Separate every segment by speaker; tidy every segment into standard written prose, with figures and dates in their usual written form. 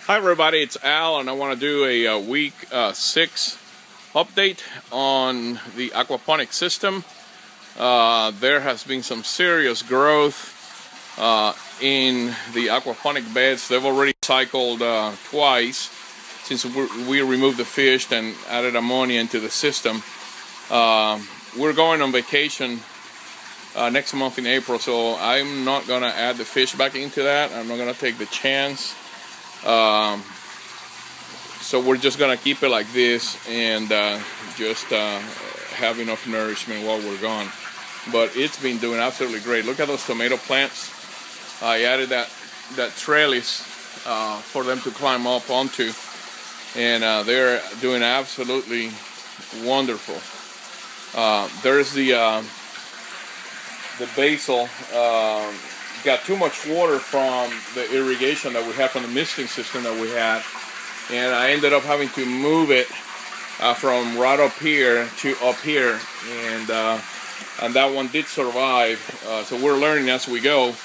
Speaker 1: Hi everybody, it's Al, and I want to do a week 6 update on the aquaponics system. There has been some serious growth in the aquaponic beds. They've already cycled twice since we removed the fish and added ammonia into the system. We're going on vacation next month in April, so I'm not going to add the fish back into that. I'm not going to take the chance. So we're just gonna keep it like this and just have enough nourishment while we're gone. But it's been doing absolutely great. Look at those tomato plants. I added that trellis for them to climb up onto, and they're doing absolutely wonderful. There's the basil. Got too much water from the irrigation that we had from the misting system that we had, and I ended up having to move it from right up here to up here, and that one did survive. So we're learning as we go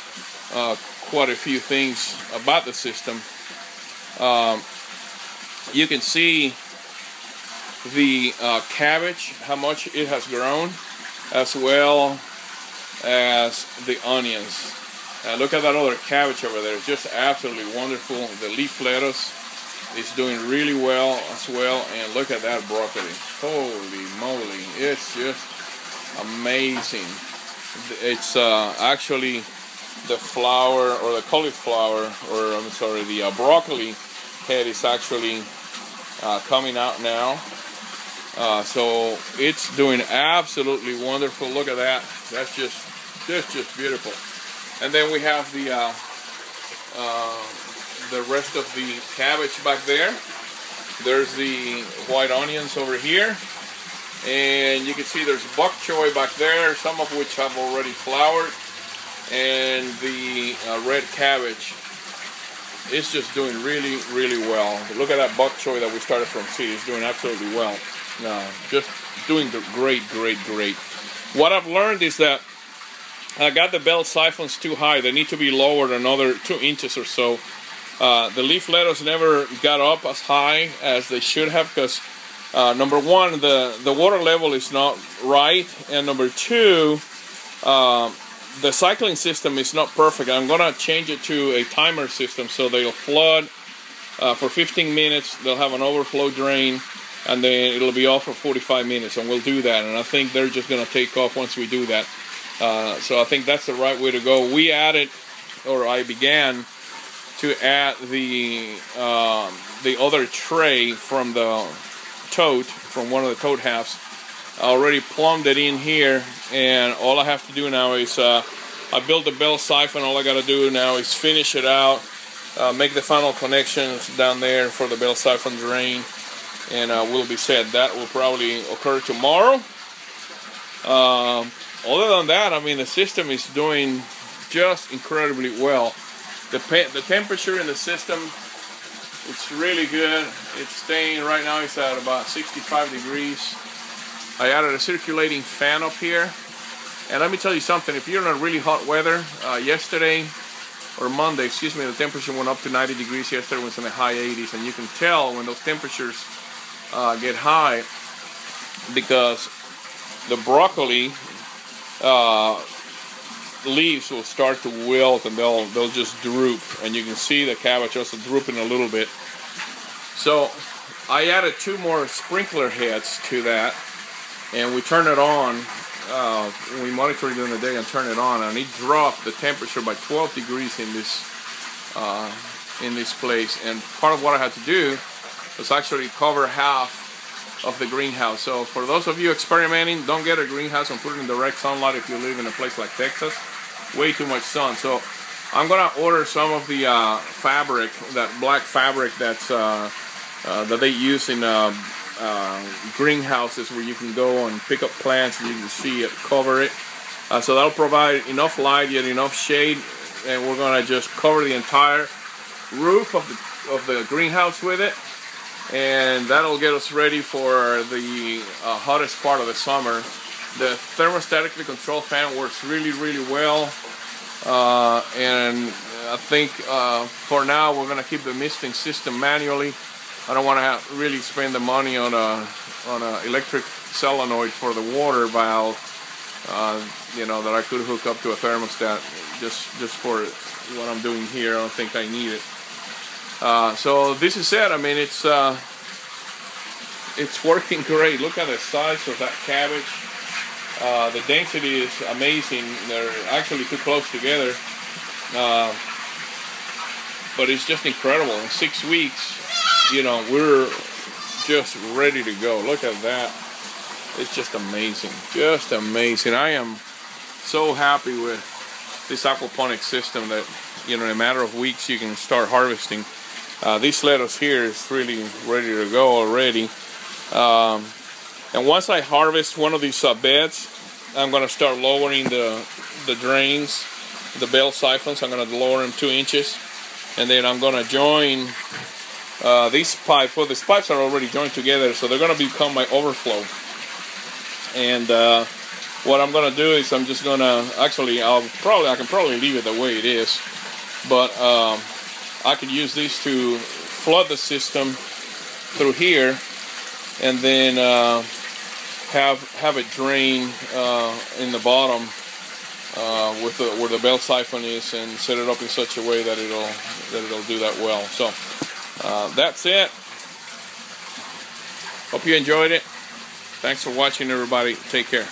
Speaker 1: quite a few things about the system. You can see the cabbage, how much it has grown, as well as the onions. Look at that other cabbage over there. It's just absolutely wonderful. The leaf lettuce is doing really well as well. And look at that broccoli. Holy moly. It's just amazing. It's actually the flower, or the cauliflower, or I'm sorry, the broccoli head is actually coming out now. So it's doing absolutely wonderful. Look at that. That's just beautiful. And then we have the rest of the cabbage back there. There's the white onions over here, and you can see there's bok choy back there, some of which have already flowered, and the red cabbage is just doing really, really well. Look at that bok choy that we started from seed. It's doing absolutely well. Just doing great. What I've learned is that I got the bell siphons too high. They need to be lowered another 2 inches or so. The leaf lettuce never got up as high as they should have, because number one, the water level is not right, and number two, the cycling system is not perfect. I'm gonna change it to a timer system, so they'll flood for 15 minutes, they'll have an overflow drain, and then it'll be off for 45 minutes, and we'll do that. And I think they're just gonna take off once we do that. So I think that's the right way to go. We added, or I began to add the other tray from the tote, from one of the tote halves. I already plumbed it in here, and all I have to do now is I built the bell siphon. All I got to do now is finish it out, make the final connections down there for the bell siphon drain, and we'll be set. That will probably occur tomorrow. Other than that, I mean, the system is doing just incredibly well. The temperature in the system, it's really good. It's staying, right now it's at about 65 degrees. I added a circulating fan up here. And let me tell you something, if you're in a really hot weather, yesterday, or Monday, excuse me, the temperature went up to 90 degrees. Yesterday was in the high 80s, and you can tell when those temperatures get high, because the broccoli leaves will start to wilt, and they'll just droop, and you can see the cabbage also drooping a little bit. So I added 2 more sprinkler heads to that, and we turn it on. We monitor it during the day and turn it on, and it dropped the temperature by 12 degrees in this place. And part of what I had to do was actually cover half of the greenhouse. So for those of you experimenting, don't get a greenhouse and put it in direct sunlight if you live in a place like Texas. Way too much sun. So I'm gonna order some of the fabric, that black fabric that's that they use in greenhouses, where you can go and pick up plants and you can see it, cover it. So that'll provide enough light yet enough shade, and we're gonna just cover the entire roof of the greenhouse with it. And that'll get us ready for the hottest part of the summer. The thermostatically controlled fan works really, really well, and I think for now we're gonna keep the misting system manually. I don't want to really spend the money on a electric solenoid for the water valve. You know, that I could hook up to a thermostat just for what I'm doing here. I don't think I need it. So this is it. I mean, it's working great. Look at the size of that cabbage. The density is amazing. They're actually too close together. But it's just incredible. In 6 weeks, you know, we're just ready to go. Look at that. It's just amazing. Just amazing. I am so happy with this aquaponics system that, you know, in a matter of weeks you can start harvesting. This lettuce here is really ready to go already. And once I harvest one of these beds, I'm going to start lowering the drains, the bell siphons. I'm going to lower them 2 inches. And then I'm going to join these pipes. Well, these pipes are already joined together, so they're going to become my overflow. And what I'm going to do is I'm just going to, actually, I can probably leave it the way it is. But I could use these to flood the system through here, and then have it drain in the bottom where the bell siphon is, and set it up in such a way that it'll do that well. So that's it. Hope you enjoyed it. Thanks for watching, everybody. Take care.